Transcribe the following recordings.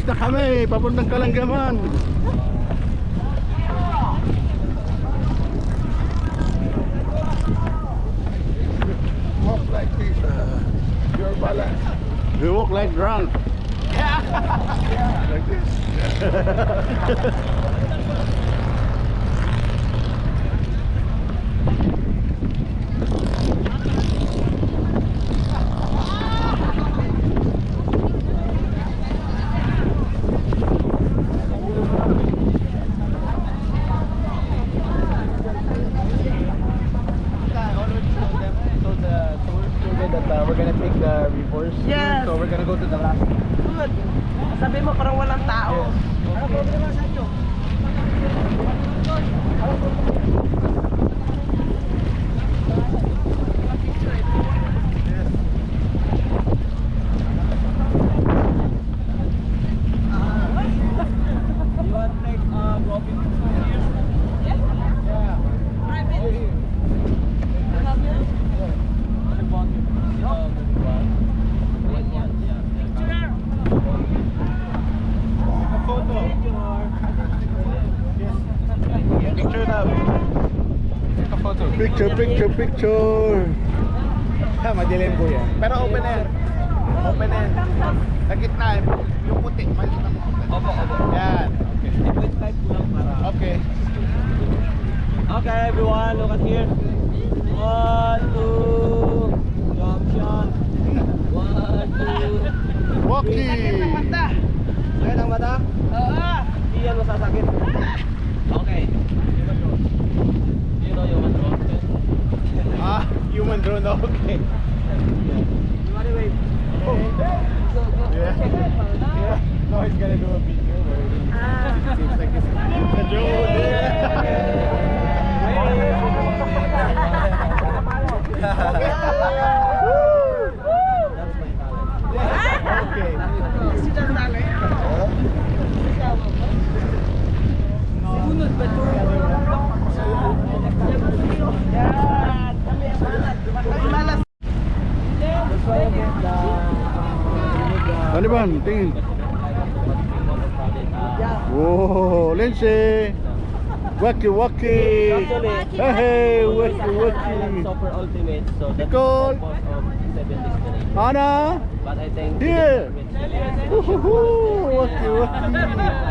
Alis na kami, papuntang Kalanggaman. Walk like this. Your balance. We walk like drunk. Like this. We're gonna take the reverse. Yes. So we're gonna go to the last. Good. Sabi mo parang walang tao. Ano problema sa inyo? Picture now. Take a photo. Picture. Madilim po yan. Pero open air. Open air. Sa gitna, yung puti. Makikita mo puti. Opo. Yan. Okay. 8.5 lang para. Okay. Okay, everyone, look at here. 1, 2. Jump shot. 1, 2. Walkie. Sakit ang mata? Oo. Hindi yan masasakit. Okay. You know human drone. Human drone. Okay. You wanna wait? Oh. Yeah. Yeah. No, he's gonna do a video where it seems like it's a drone. Ano ba? Tingin. Wow, Lindsay. Waki. Hey, waki. Super ultimate, so that's Nicole. the purpose of 7 destinations. Ana. But I think Here. Waki.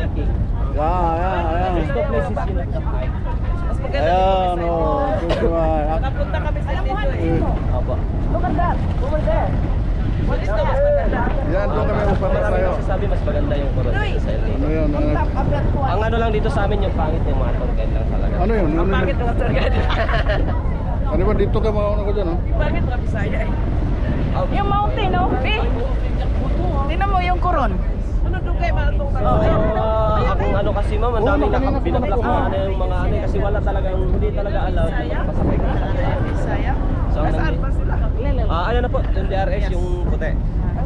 hiking. Yeah. There's no places you like to hike. Ayan, oh. Napunta kami sa dito eh. Opo. Look at that. Over there. What is the mas maganda? Yan, doon kami magpapala Marami tayo. nagsasabi mas maganda yung Coron sa El Ano Nido. yan? Ang ano lang dito sa amin yung pangit yung mga tour guide lang talaga. Ano yun? Ang pangit ng tour guide. Ano ba? Dito ka mauna ko dyan, oh? Yung pangit ng Bisaya eh. Yung mountain, no? Tingnan mo yung Coron. Ano doon kayo malutong Akong ano kasi ma'am, ang daming binablak na ano yung mga ano kasi wala talagang, hindi talaga allowed na magpasakay ka sa Bisaya? So, Saan pa sila? ano na po, yung DRS yung puti.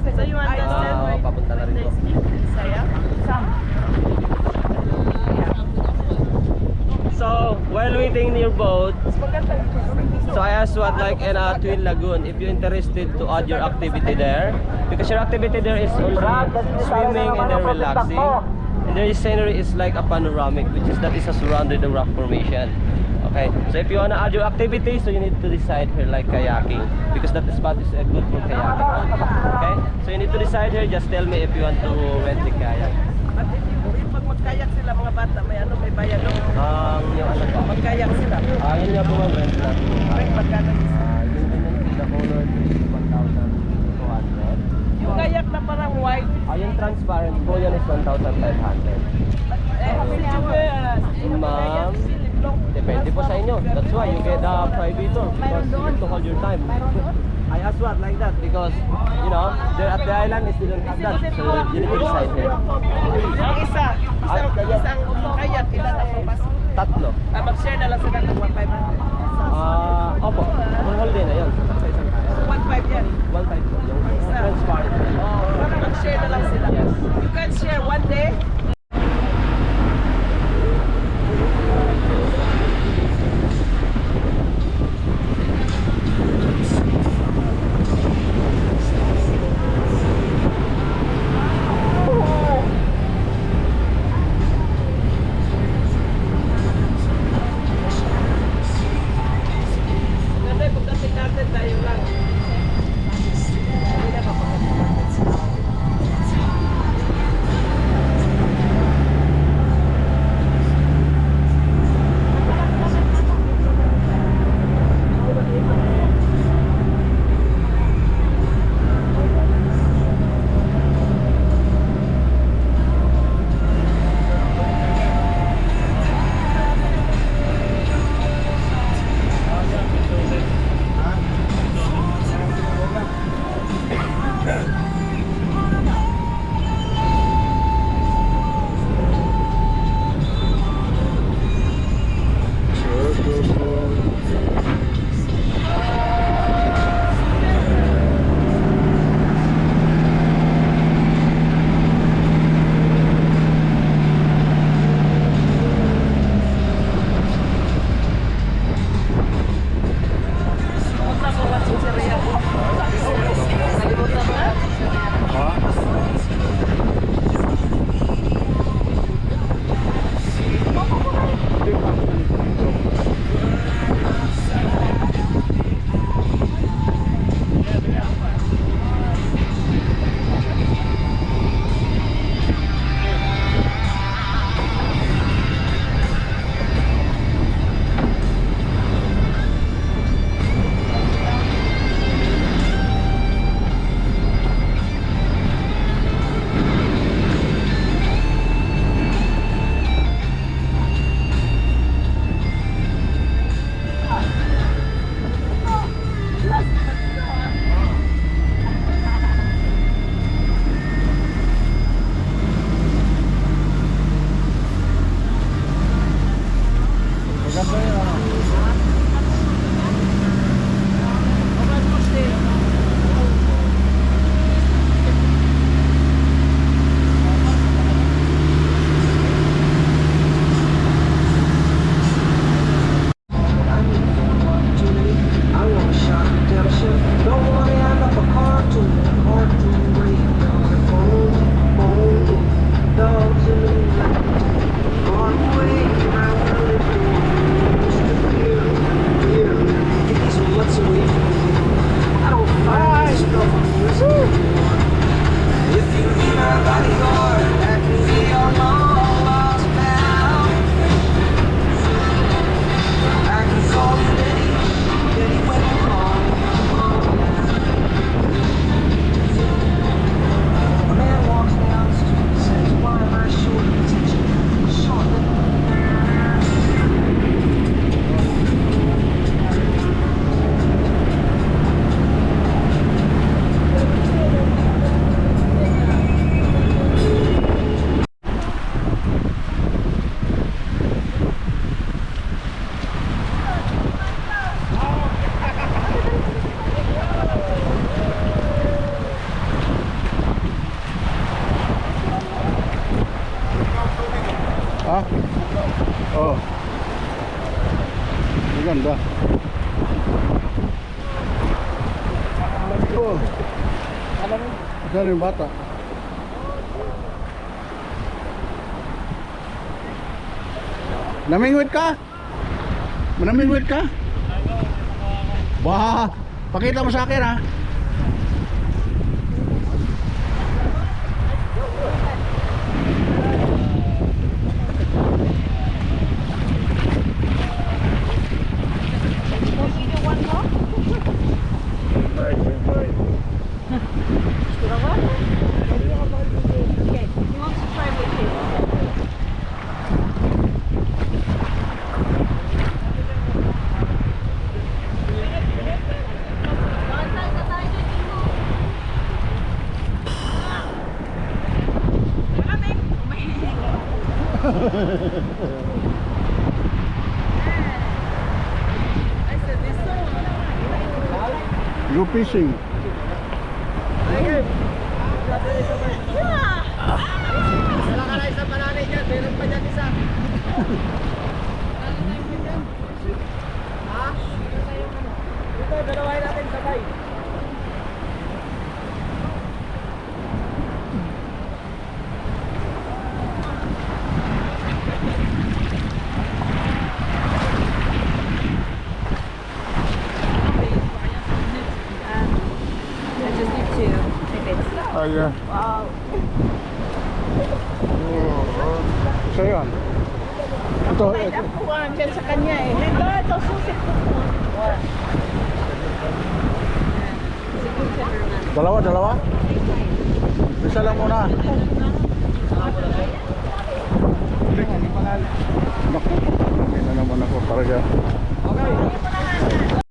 So you understand why Papunta na rin po. Bisaya? Saan? So, while waiting in your boat, so I asked what like in Twin Lagoon, if you're interested to add your activity there, because your activity there is only swimming and then relaxing, and the scenery is like a panoramic, which is that is a surrounded the rock formation. Okay, so if you wanna add your activity, so you need to decide here like kayaking, because that spot is good for kayaking. Okay, so you need to decide here. Just tell me if you want to rent the kayak. Pag magkayak sila mga bata, may ano, may bayad doon. Yung ano ba? Magkayak sila. Yun nga po ang rent natin. May magkano isa. Yun din yung pinaka-color is 1,200. Yung kayak na parang white. Yung transparent po yan is 1,500. Ma'am, depende po sa inyo. That's why you get a private tour because you have to hold your time. I asked what like that because you know there at the island is didn't have that, so you need to decide here. Ang isang kayak, ilan ang papasok? Tatlo. Mag-share na lang sila ng 1,500. Opo, full holiday na yun. Sa isang kaya. 1,500 yan. 1,500 po, yung transparent. Mag-share na lang sila. Yes. You can share one day. Oh. Saan yung bata? Namingwit ka? Manamingwit ka? Wah, pakita mo sa akin ha. Okay, he wants to try with him. Go fishing. I just need to take it. Oh yeah. Wow. So yun. Ito, Ay, ito. ako andyan sa kanya eh. Ito, susit ko. Dalawa, dalawa? Isa lang muna. Naku, hindi na naman ako talaga.